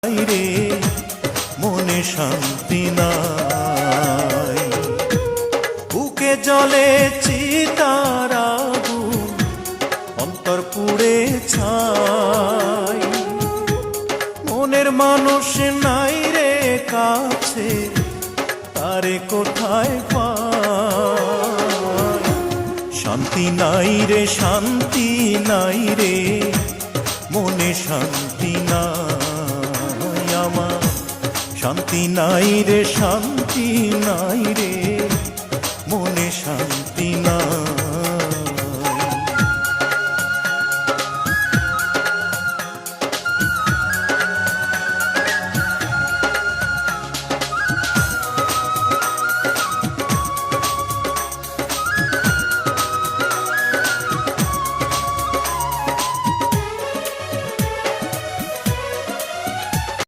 রে মনে শান্তি নাই, বুকে জ্বলে চিতার আগুন, অন্তর পুড়ে ছাই। মনের মানুষ নাই রে কাছে, তারে কোথায় পাই? শান্তি নাই রে, শান্তি নাই রে, মনে শান্তি নাই আমার। শান্তি নাই রে, শান্তি নাই রে, মনে শান্তি নাই।